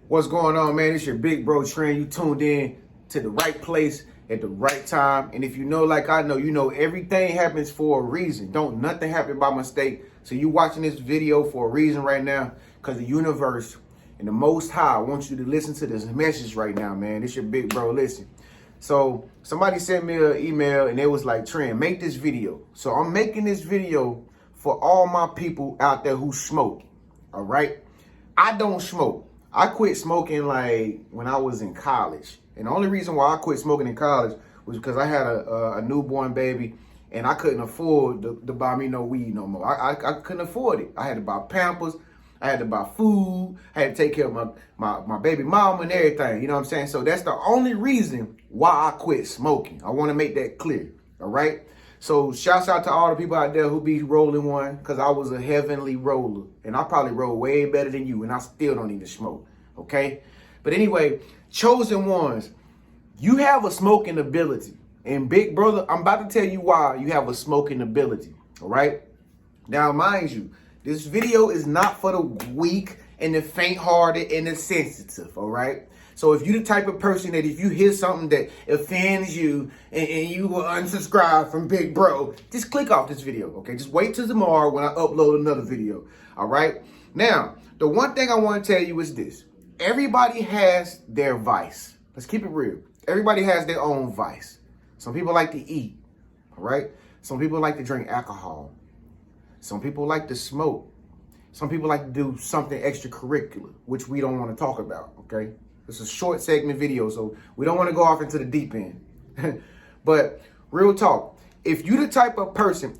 What's going on, man? It's your big bro Trend. You tuned in to the right place at the right time. And if you know, like I know, you know everything happens for a reason. Don't nothing happen by mistake. So you watching this video for a reason right now, because the universe and the Most High wants you to listen to this message right now, man. It's your big bro. Listen. So somebody sent me an email and it was like, Trend, make this video. So I'm making this video for all my people out there who smoke. All right. I don't smoke. I quit smoking like when I was in college. And the only reason why I quit smoking in college was because I had a newborn baby and I couldn't afford to buy me no weed no more. I couldn't afford it. I had to buy Pampers. I had to buy food. I had to take care of my baby mama and everything. You know what I'm saying? So that's the only reason why I quit smoking. I want to make that clear. All right? So shouts out to all the people out there who be rolling one, because I was a heavenly roller. And I probably roll way better than you, and I still don't even smoke. Okay? But anyway, chosen ones, you have a smoking ability. And big brother, I'm about to tell you why you have a smoking ability. All right? Now, mind you, this video is not for the weak and the faint-hearted and the sensitive. All right? So if you're the type of person that if you hear something that offends you and you will unsubscribe from Big Bro, just click off this video, okay? Just wait till tomorrow when I upload another video, all right? Now, the one thing I want to tell you is this. Everybody has their vice. Let's keep it real. Everybody has their own vice. Some people like to eat, all right? Some people like to drink alcohol. Some people like to smoke. Some people like to do something extracurricular, which we don't want to talk about, okay? It's a short segment video, so we don't want to go off into the deep end. But real talk, if you the type of person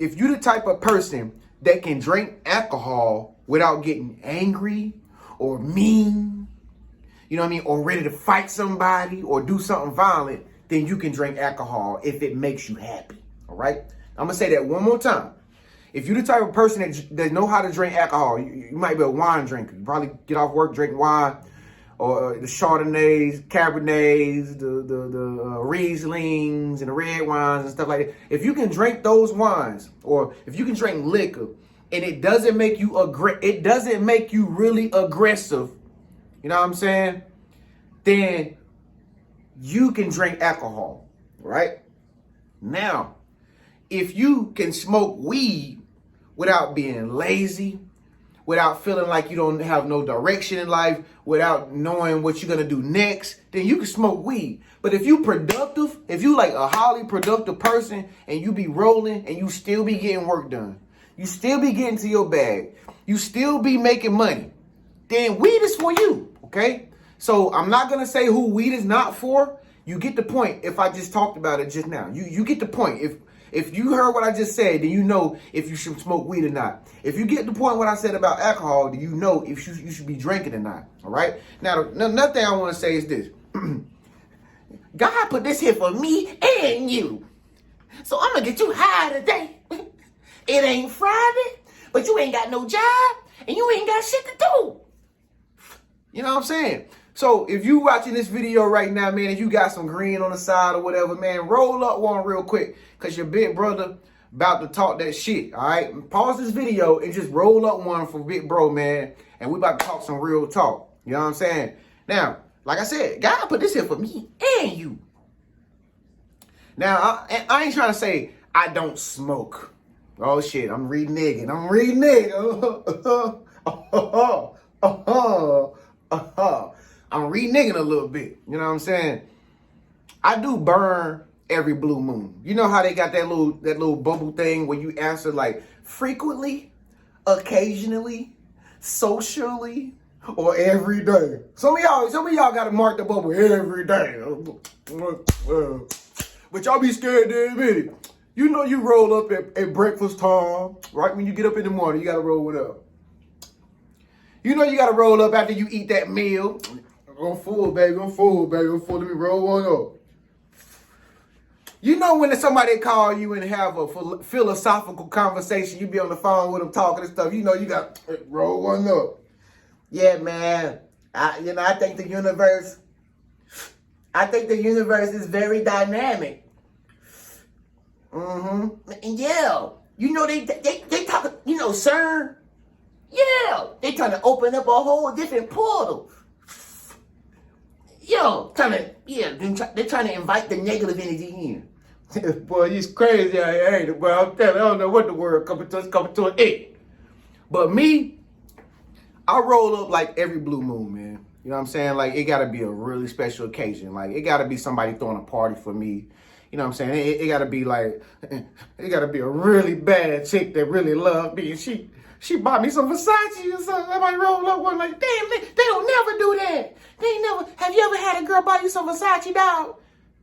that can drink alcohol without getting angry or mean, you know what I mean, or ready to fight somebody or do something violent, then you can drink alcohol if it makes you happy. All right? I'm gonna say that one more time. If you're the type of person that know how to drink alcohol, you might be a wine drinker. You probably get off work, drink wine. Or the Chardonnays, Cabernets, the Rieslings, and the red wines and stuff like that. If you can drink those wines, or if you can drink liquor, and it doesn't make you really aggressive, you know what I'm saying? Then you can drink alcohol, right? Now, if you can smoke weed without being lazy, without feeling like you don't have no direction in life, without knowing what you're gonna do next, then you can smoke weed. But if you productive, if you like a highly productive person and you be rolling and you still be getting work done, you still be getting to your bag, you still be making money, then weed is for you, okay? So I'm not gonna say who weed is not for. You get the point if I just talked about it just now. You get the point. If you heard what I just said, then you know if you should smoke weed or not. If you get the point what I said about alcohol, then you know if you should be drinking or not. All right? Now, another thing I want to say is this. God put this here for me and you. So I'm going to get you high today. It ain't Friday, but you ain't got no job and you ain't got shit to do. You know what I'm saying? So if you watching this video right now, man, if you got some green on the side or whatever, man, roll up one real quick, because your big brother about to talk that shit, all right? Pause this video and just roll up one for Big Bro, man, and we about to talk some real talk. You know what I'm saying? Now, like I said, God put this here for me and you. Now, I ain't trying to say I don't smoke. Oh, shit, I'm reneging. I'm reneging a little bit. You know what I'm saying? I do burn every blue moon. You know how they got that little bubble thing where you answer like frequently, occasionally, socially, or every day. Some of y'all gotta mark the bubble every day. But y'all be scared to admit it. You know you roll up at breakfast time, right? When you get up in the morning, you gotta roll it up. You know you gotta roll up after you eat that meal. I'm full, baby. I'm full. Let me roll one up. You know when somebody call you and have a philosophical conversation, you be on the phone with them talking and stuff, you know you got to roll one up. Yeah, man. I think the universe is very dynamic. And yeah. You know they talk, you know, sir. Yeah, they trying to open up a whole different portal. Yo, they're trying to invite the negative energy in. Boy, he's crazy out here, ain't it? Boy, I'm telling you, I don't know what the word coming to an end. But me, I roll up like every blue moon, man. You know what I'm saying? Like, it got to be a really special occasion. Like, it got to be somebody throwing a party for me. You know what I'm saying? It got to be like, it got to be a really bad chick that really loved me. And she bought me some Versace or something. I might roll up one like, damn, they don't never do that. They ain't never, have you ever had a girl buy you some Versace, dog?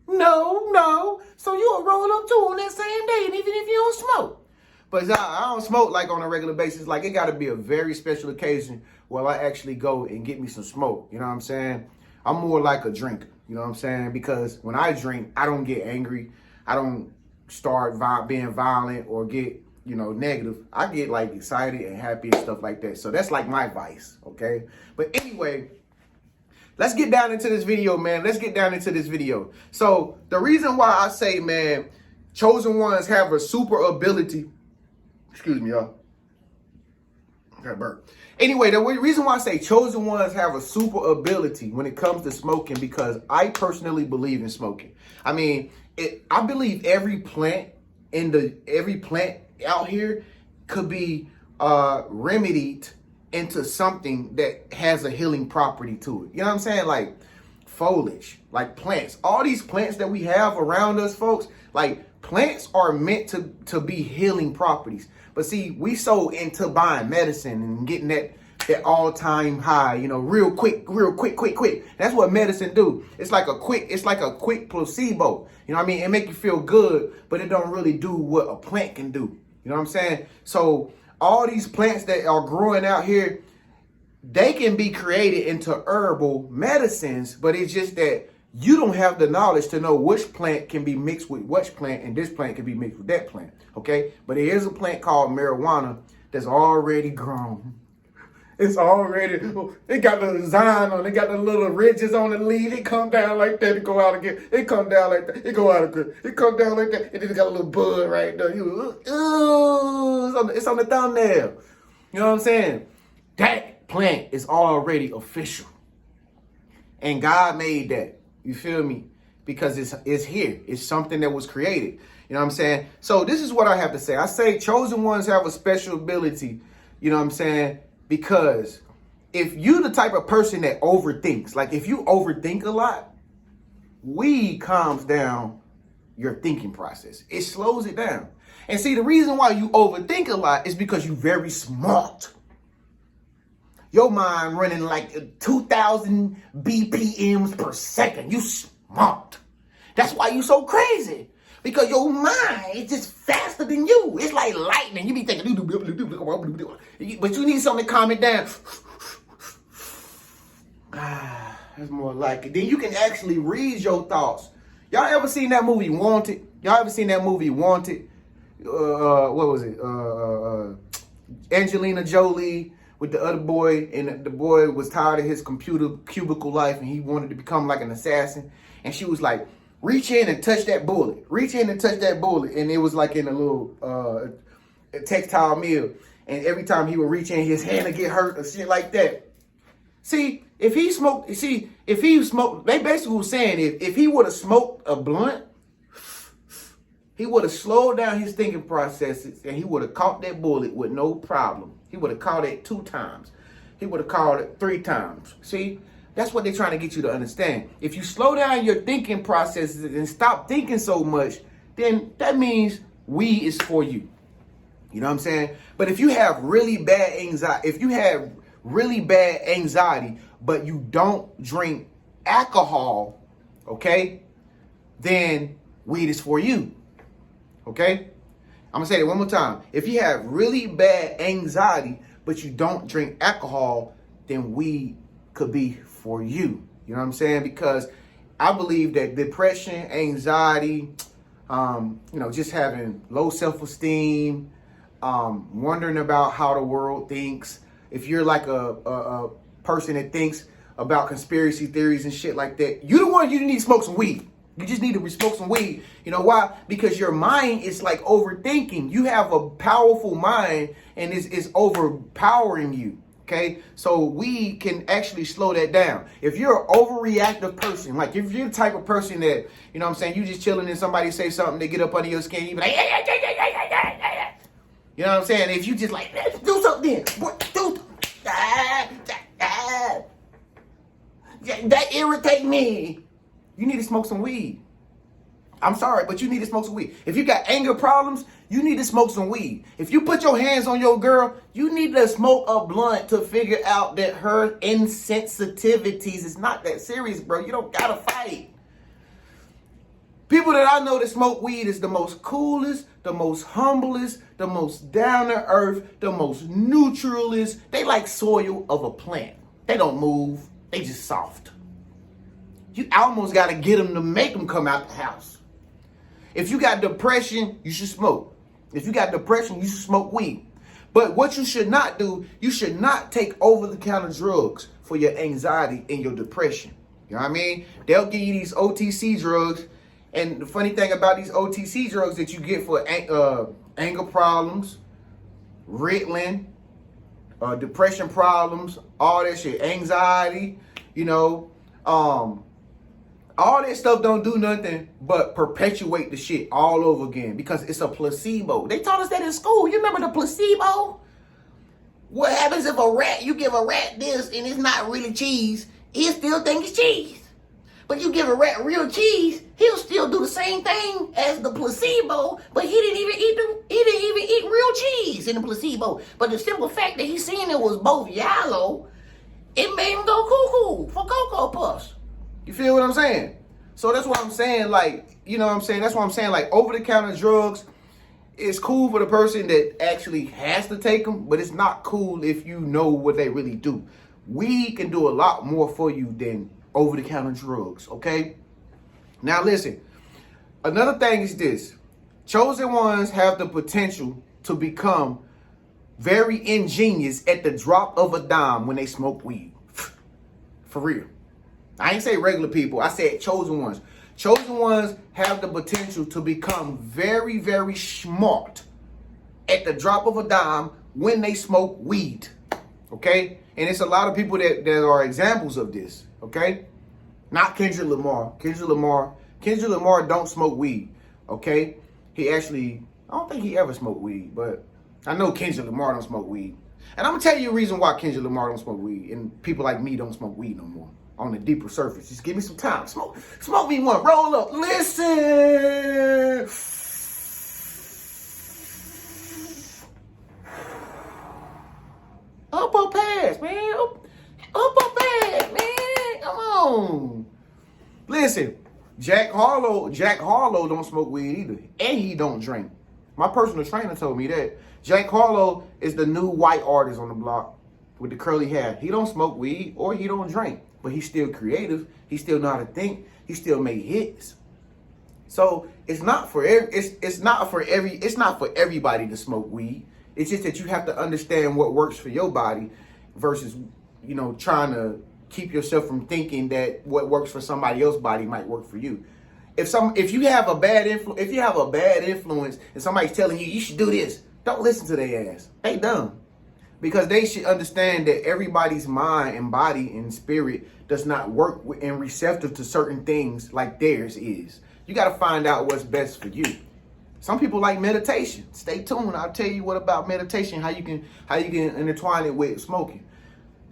No. So you'll roll up too on that same day, and even if you don't smoke. But I don't smoke like on a regular basis. Like, it got to be a very special occasion where I actually go and get me some smoke. You know what I'm saying? I'm more like a drinker. You know what I'm saying? Because when I drink, I don't get angry. I don't start being violent or get, negative. I get like excited and happy and stuff like that. So that's like my vice, okay? But anyway, let's get down into this video, man. Let's get down into this video. So the reason why I say, man, chosen ones have a super ability. Excuse me, y'all. Got burp. Anyway, the reason why I say chosen ones have a super ability when it comes to smoking, because I personally believe in smoking. I mean, I believe every plant out here could be remedied into something that has a healing property to it. You know what I'm saying? Like foliage, like plants. All these plants that we have around us, folks, like plants are meant to be healing properties. But see, we so into buying medicine and getting that all-time high, real quick. That's what medicine do. It's like a quick placebo. You know what I mean? It make you feel good, but it don't really do what a plant can do. You know what I'm saying? So all these plants that are growing out here, they can be created into herbal medicines, but it's just that you don't have the knowledge to know which plant can be mixed with which plant, and this plant can be mixed with that plant, okay? But there is a plant called marijuana that's already grown. It's already, it got the design on it, got the little ridges on the leaf. It come down like that, it go out again. It come down like that, it go out again. It come down like that, and then it got a little bud right there. It's on the thumbnail. You know what I'm saying? That plant is already official. And God made that. You feel me? Because it's here. It's something that was created. You know what I'm saying? So this is what I have to say. I say chosen ones have a special ability. You know what I'm saying? Because if you the type of person that overthinks, like if you overthink a lot, weed calms down your thinking process. It slows it down. And see, the reason why you overthink a lot is because you're very smart. Your mind running like 2,000 BPMs per second. You smart. That's why you so crazy. Because your mind is just faster than you. It's like lightning. You be thinking, but you need something to calm it down. That's more like it. Then you can actually read your thoughts. Y'all ever seen that movie Wanted? What was it? Angelina Jolie with the other boy, and the boy was tired of his cubicle life, and he wanted to become like an assassin. And she was like, reach in and touch that bullet. And it was like in a little textile mill. And every time he would reach in, his hand would get hurt or shit like that. See, they basically was saying if he would have smoked a blunt, he would have slowed down his thinking processes, and he would have caught that bullet with no problem. He would have caught it 2 times. He would have caught it 3 times. See, that's what they're trying to get you to understand. If you slow down your thinking processes and stop thinking so much, then that means weed is for you. You know what I'm saying? But if you have really bad anxiety, but you don't drink alcohol, okay, then weed is for you. Okay? I'm going to say it one more time. If you have really bad anxiety, but you don't drink alcohol, then weed could be for you. You know what I'm saying? Because I believe that depression, anxiety, just having low self-esteem, wondering about how the world thinks. If you're like a person that thinks about conspiracy theories and shit like that, you need to smoke some weed. You just need to smoke some weed. You know why? Because your mind is like overthinking. You have a powerful mind, and it's overpowering you. Okay, so weed can actually slow that down. If you're an overreactive person, like if you're the type of person that, you know what I'm saying, you just chilling and somebody say something, they get up under your skin, you be like, you know what I'm saying? If you just like, do something, that irritate me. You need to smoke some weed. I'm sorry, but you need to smoke some weed. If you got anger problems, you need to smoke some weed. If you put your hands on your girl, you need to smoke a blunt to figure out that her insensitivities is not that serious, bro. You don't gotta fight. People that I know that smoke weed is the most coolest, the most humblest, the most down to earth, the most neutralist. They like soil of a plant. They don't move. They just soft. You almost got to get them to make them come out the house. If you got depression, you should smoke. If you got depression, you should smoke weed. But what you should not do, you should not take over-the-counter drugs for your anxiety and your depression. You know what I mean? They'll give you these OTC drugs. And the funny thing about these OTC drugs that you get for anger problems, Ritalin, depression problems, all that shit, anxiety, you know, all that stuff don't do nothing but perpetuate the shit all over again because it's a placebo. They taught us that in school. You remember the placebo? What happens if you give a rat this and it's not really cheese, he'll still think it's cheese. But you give a rat real cheese, he'll still do the same thing as the placebo, but he didn't even eat real cheese in the placebo. But the simple fact that he seen it was both yellow, it made him go cuckoo for Cocoa Puffs. You feel what I'm saying? So that's what I'm saying, like, you know what I'm saying? That's what I'm saying, like, over-the-counter drugs is cool for the person that actually has to take them, but it's not cool if you know what they really do. Weed can do a lot more for you than over-the-counter drugs, okay? Now listen, another thing is this. Chosen ones have the potential to become very ingenious at the drop of a dime when they smoke weed. For real. I ain't say regular people. I said chosen ones. Chosen ones have the potential to become very, very smart at the drop of a dime when they smoke weed. Okay? And it's a lot of people that are examples of this. Okay? Not Kendrick Lamar. Kendrick Lamar don't smoke weed. Okay? He actually, I don't think he ever smoked weed, but I know Kendrick Lamar don't smoke weed. And I'm going to tell you a reason why Kendrick Lamar don't smoke weed and people like me don't smoke weed no more. On the deeper surface. Just give me some time. Smoke me one. Roll up. Listen. Up pass, man. Up pass, man. Come on. Listen, Jack Harlow don't smoke weed either. And he don't drink. My personal trainer told me that. Jack Harlow is the new white artist on the block with the curly hair. He don't smoke weed or he don't drink. But he's still creative. He still know how to think. He still make hits. So it's not for everybody to smoke weed. It's just that you have to understand what works for your body versus, you know, trying to keep yourself from thinking that what works for somebody else's body might work for you. If you have a bad influence and somebody's telling you should do this, don't listen to their ass. They dumb. Because they should understand that everybody's mind and body and spirit does not work and receptive to certain things like theirs is. You got to find out what's best for you. Some people like meditation. Stay tuned. I'll tell you what about meditation, how you can intertwine it with smoking.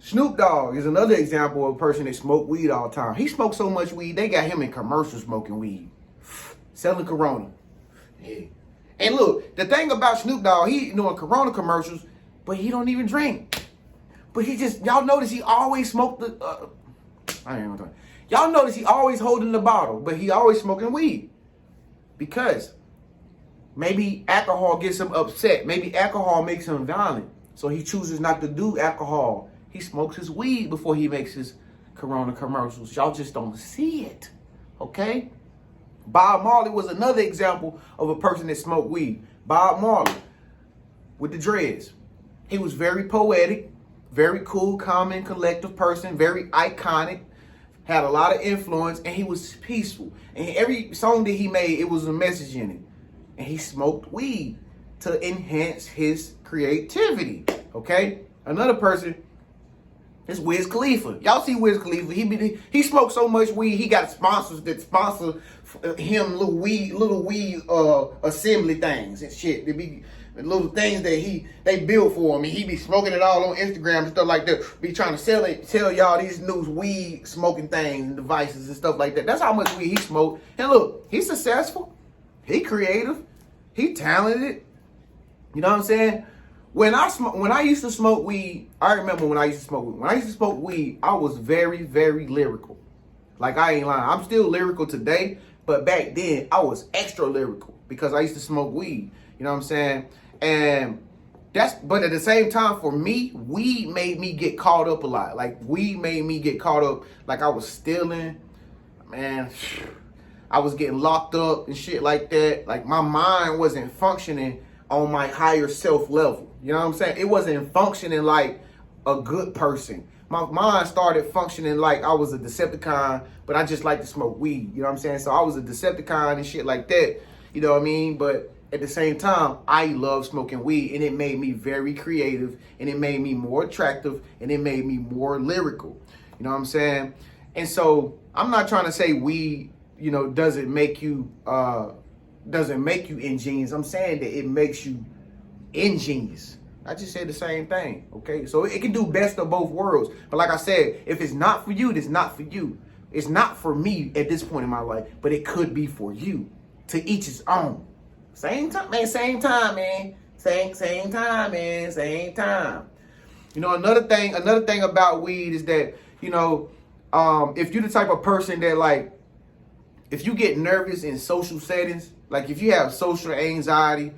Snoop Dogg is another example of a person that smoked weed all the time. He smoked so much weed, they got him in commercials smoking weed. Selling Corona. Yeah. And look, the thing about Snoop Dogg, he doing Corona commercials, but he don't even drink. But he just, y'all notice he always smoked the, y'all notice he always holding the bottle, but he always smoking weed. Because maybe alcohol gets him upset. Maybe alcohol makes him violent. So he chooses not to do alcohol. He smokes his weed before he makes his Corona commercials. Y'all just don't see it. Okay? Bob Marley was another example of a person that smoked weed. Bob Marley with the dreads. He was very poetic, very cool, calm, and collective person, very iconic, had a lot of influence, and he was peaceful. And every song that he made, it was a message in it. And he smoked weed to enhance his creativity, okay? Another person It's Wiz Khalifa. Y'all see Wiz Khalifa? He smoked so much weed. He got sponsors that sponsor him little weed assembly things and shit. They be little things that they build for him. And he be smoking it all on Instagram and stuff like that. Be trying to tell y'all these new weed smoking things and devices and stuff like that. That's how much weed he smoked. And look, he's successful. He creative. He talented. You know what I'm saying? When I used to smoke weed, I remember when I used to smoke weed. When I used to smoke weed, I was very, very lyrical. Like, I ain't lying. I'm still lyrical today, but back then, I was extra lyrical because I used to smoke weed. You know what I'm saying? But at the same time, for me, weed made me get caught up a lot. Like, weed made me get caught up. Like, I was stealing. Man, I was getting locked up and shit like that. Like, my mind wasn't functioning on my higher self level. You know what I'm saying? It wasn't functioning like a good person. My mind started functioning like I was a Decepticon, but I just like to smoke weed. You know what I'm saying? So I was a Decepticon and shit like that. You know what I mean? But at the same time, I love smoking weed, and it made me very creative, and it made me more attractive, and it made me more lyrical. You know what I'm saying? And so I'm not trying to say weed, you know, doesn't make you ingenious. I'm saying that it makes you ingenious. I just said the same thing, okay? So it can do best of both worlds. But like I said, if it's not for you, it's not for you. It's not for me at this point in my life, but it could be for you. To each his own. Same time, man. Same time, man. Same time, man. Same time. You know, another thing about weed is that, you know, if you're the type of person that, like, if you get nervous in social settings, like if you have social anxiety,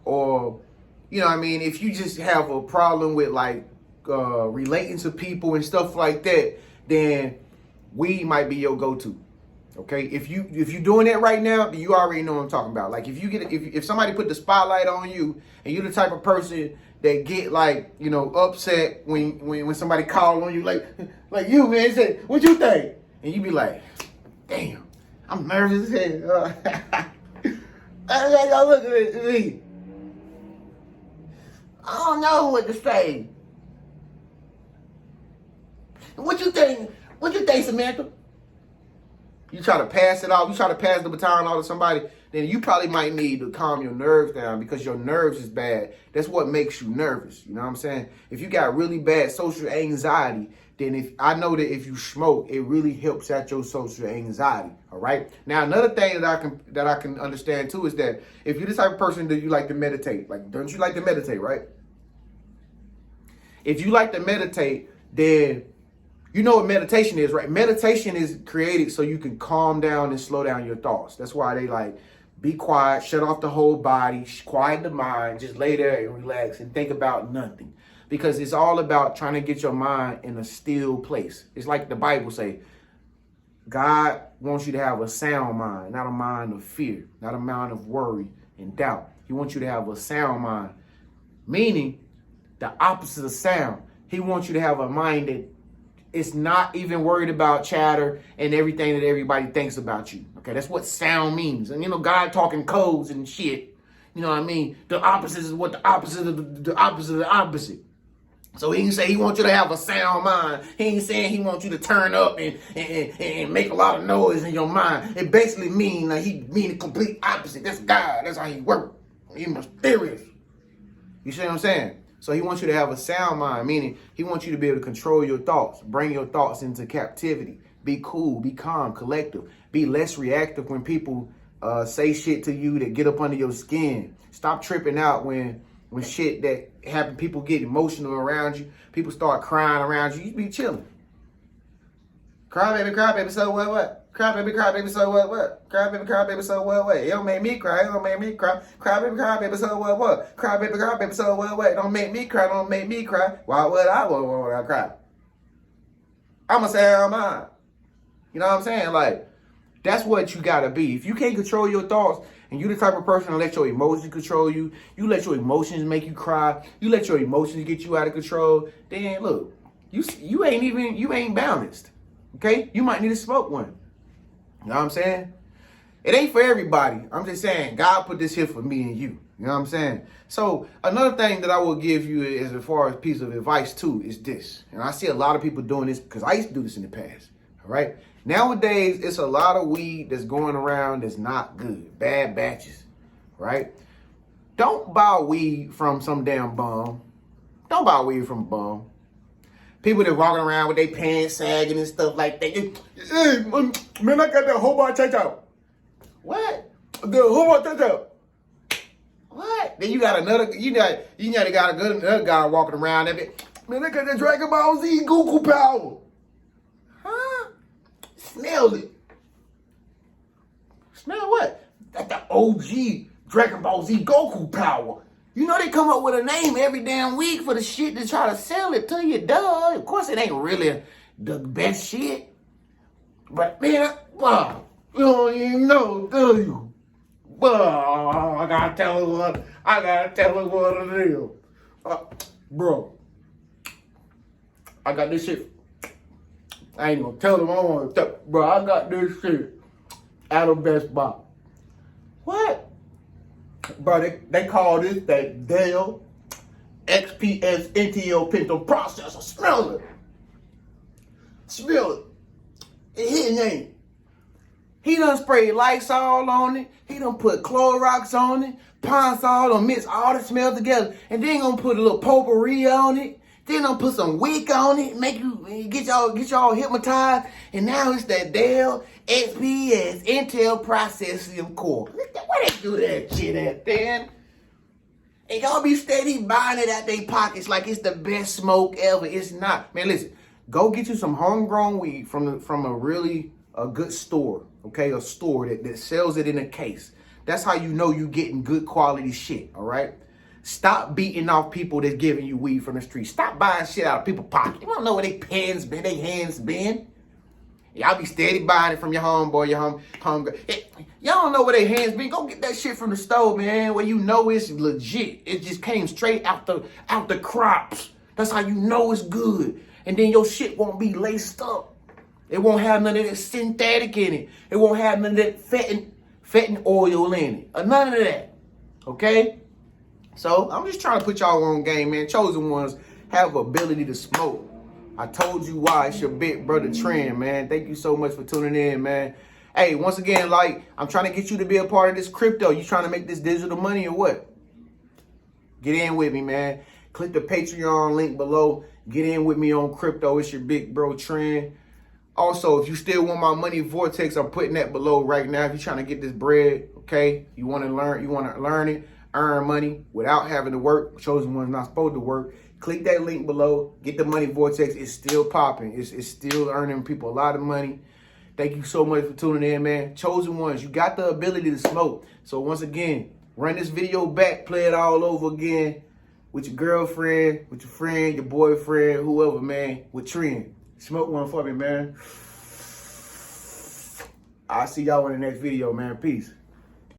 or, you know what I mean, if you just have a problem with, like, relating to people and stuff like that, then weed might be your go-to. Okay, if you're doing that right now, then you already know what I'm talking about. Like, if somebody put the spotlight on you, and you're the type of person that get, like, you know, upset when somebody call on you, like you, man, say, what you think? And you be like, damn, I'm nervous as hell. Y'all look at me. I don't know what to say. What you think? What you think, Samantha? You try to pass it off, you try to pass the baton off to somebody, then you probably might need to calm your nerves down because your nerves is bad. That's what makes you nervous. You know what I'm saying? If you got really bad social anxiety, then I know that if you smoke, it really helps out your social anxiety. All right. Now, another thing that I can understand too is that if you're the type of person that you like to meditate, like, don't you like to meditate, right? If you like to meditate, then you know what meditation is, right? Meditation is created so you can calm down and slow down your thoughts. That's why they like, be quiet, shut off the whole body, quiet the mind, just lay there and relax and think about nothing. Because it's all about trying to get your mind in a still place. It's like the Bible say, God wants you to have a sound mind, not a mind of fear, not a mind of worry and doubt. He wants you to have a sound mind, meaning the opposite of sound. He wants you to have a mind that it's not even worried about chatter and everything that everybody thinks about you. Okay, that's what sound means. And, you know, God talking codes and shit. You know what I mean? The opposite is what the opposite of the opposite of the opposite. So he didn't say he wants you to have a sound mind. He ain't saying he wants you to turn up and make a lot of noise in your mind. It basically means that he mean the complete opposite. That's God. That's how he works. He mysterious. You see what I'm saying? So he wants you to have a sound mind, meaning he wants you to be able to control your thoughts, bring your thoughts into captivity, be cool, be calm, collective, be less reactive when people say shit to you that get up under your skin. Stop tripping out when shit that happen, people get emotional around you, people start crying around you. You be chilling. Cry baby, so what? Cry baby, so what? Cry baby, so what? It don't make me cry, it don't make me cry. Cry baby, so what? Cry baby, so what? Don't make me cry, don't make me cry. Why would I want to cry? I'ma say I'm mine. You know what I'm saying? Like, that's what you gotta be. If you can't control your thoughts, and you the type of person to let your emotions control you, you let your emotions make you cry, you let your emotions get you out of control, then look, you ain't balanced. Okay? You might need to smoke one. You know what I'm saying? It ain't for everybody. I'm just saying, God put this here for me and you. You You know what I'm saying? So another thing that I will give you is, as far as piece of advice too, is this. And I see a lot of people doing this because I used to do this in the past. All right. Nowadays, it's a lot of weed that's going around that's not good. Bad batches. Right? Don't buy weed from some damn bum. Don't buy weed from a bum. People that walking around with their pants sagging and stuff like that. Hey, man, I got that whole bar touch out. What? The whole bar touch out. What? Then you got another, another guy walking around that bit. Man, I got that Dragon Ball Z Goku power. Huh? Smell it. Smell what? That's the OG Dragon Ball Z Goku power. You know they come up with a name every damn week for the shit to try to sell it to you, duh. Of course it ain't really the best shit. But man, wow, you don't even know, do you? Well, I gotta tell her what it is. Bro, I got this shit. I ain't gonna tell them I want to tell. Bro, I got this shit out of Best Buy. What? Bro, they call this that Dell XPS Intel Pinto processor. Smell it. Smell it. It ain't. He done sprayed Lysol on it. He done put Clorox on it. Pine-Sol done mix all the smells together. And then gonna put a little potpourri on it. Then done put some wick on it. Make you get y'all hypnotized. And now it's that Dell XPS Intel processing core. Where they do that shit at, then? And y'all be steady buying it out their pockets like it's the best smoke ever. It's not. Man, listen. Go get you some homegrown weed from a good store. Okay, a store that sells it in a case. That's how you know you getting good quality shit, all right? Stop beating off people that's giving you weed from the street. Stop buying shit out of people's pockets. You don't know where they pens been, they hands been. Y'all be steady buying it from your homeboy, your homegirl. Y'all don't know where they hands been. Go get that shit from the store, man, where you know it's legit. It just came straight out the crops. That's how you know it's good. And then your shit won't be laced up. It won't have none of that synthetic in it. It won't have none of that fetting oil in it. Or none of that. Okay? So, I'm just trying to put y'all on game, man. Chosen ones have ability to smoke. I told you why. It's your big brother Trend, man. Thank you so much for tuning in, man. Hey, once again, I'm trying to get you to be a part of this crypto. You trying to make this digital money or what? Get in with me, man. Click the Patreon link below. Get in with me on crypto. It's your big bro Trend. Also, if you still want my money vortex, I'm putting that below right now. If you're trying to get this bread, okay, you want to learn it, earn money without having to work. Chosen one's not supposed to work. Click that link below. Get the money vortex. It's still popping. It's still earning people a lot of money. Thank you so much for tuning in, man. Chosen ones, you got the ability to smoke. So once again, run this video back, play it all over again with your girlfriend, with your friend, your boyfriend, whoever, man, with Trend. Smoke one for me, man. I'll see y'all in the next video, man. Peace.